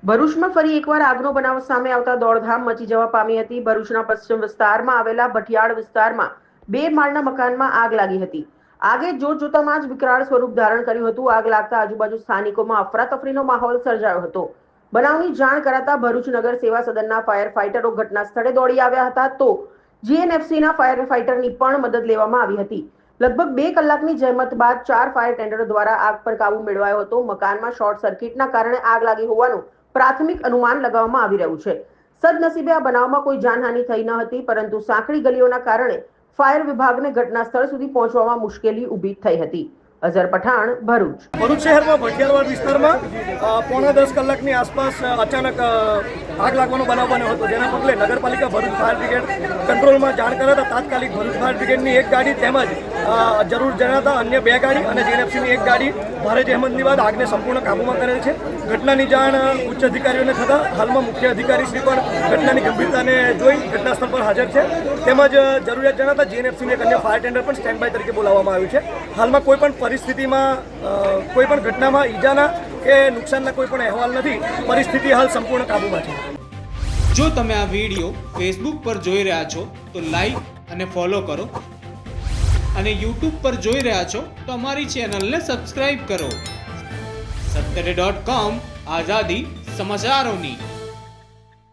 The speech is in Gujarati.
ભરૂચમાં ફરી એકવાર આગનો બનાવ સામે આવતા દોડધામ મચી જવા પામી હતી. ભરૂચના પશ્ચિમ વિસ્તારમાં આવેલા ભટિયાળ વિસ્તારમાં 2 માળના મકાનમાં આગ લાગી હતી. આગે જોતજોતામાં જ વિકરાળ સ્વરૂપ ધારણ કર્યું હતું. આગ લાગતા આજુબાજુ સ્થાનિકોમાં અફરાતફરીનો માહોલ સર્જાયો હતો. બનાવની જાણ કરાતા ભરૂચ નગર સેવા સદનના ફાયર ફાઇટરો ઘટના સ્થળે દોડી આવ્યા હતા, તો જીએનએફસીના ફાયર ફાઇટરની પણ મદદ લેવામાં આવી હતી. લગભગ 2 કલાકની જહેમત બાદ 4 ફાયર ટેન્ડરો દ્વારા આગ પર કાબુ મેળવાયો હતો. મકાનમાં શોર્ટ સર્કિટના કારણે આગ લાગી હોવાનું પ્રાથમિક અનુમાન લગાવવામાં આવી રહ્યું છે. સદનસીબે આ બનાવમાં કોઈ જાનહાનિ થઈ ન હતી, પરંતુ સાંકડી ગલીઓના કારણે ફાયર વિભાગને ઘટના સ્થળ સુધી પહોંચવામાં મુશ્કેલી ઊભી થઈ હતી. અઝર પઠાણ, ભરૂચ. ભરૂચ શહેરમાં ભટિયાળવાડ વિસ્તારમાં 9:45 કલાકની આસપાસ અચાનક આગ લાગવાનો બનાવ બન્યો હતો, જેના પગલે નગરપાલિકા ભરૂચ ફાયર બ્રિગેડ કંટ્રોલમાં જાણ કરાતા તાત્કાલિક ભરૂચ ફાયર બ્રિગેડની એક ગાડી તેમજ જરૂર જણાતા અન્ય 2 ગાડી અને જીએનએફસીની એક ગાડી ભારે જહેમતની બાદ આગને સંપૂર્ણ કાબૂમાં કરેલ છે. ઘટનાની જાણ ઉચ્ચ અધિકારીઓને થતાં હાલમાં મુખ્ય અધિકારી શ્રી પણ ઘટનાની ગંભીરતાને જોઈ ઘટના સ્થળ પર હાજર છે. તેમજ જરૂરિયાત જણાતા જીએનએફસીની એક અન્ય ફાયર ટેન્ડર પણ સ્ટેન્ડ બાય તરીકે બોલાવવામાં આવ્યું છે. હાલમાં કોઈ પણ પરિસ્થિતિમાં કોઈ પણ ઘટનામાં ઈજાના કે નુકસાનના કોઈ પણ અહેવાલ નથી. પરિસ્થિતિ હાલ સંપૂર્ણ કાબૂમાં છે. જો તમે આ વિડીયો ફેસબુક પર જોઈ રહ્યા છો તો લાઈક અને ફોલો કરો, અને યુટ્યુબ પર જોઈ રહ્યા છો તો અમારી ચેનલને સબસ્ક્રાઇબ કરો. સત્તરે.com, આઝાદી સમાચારોની.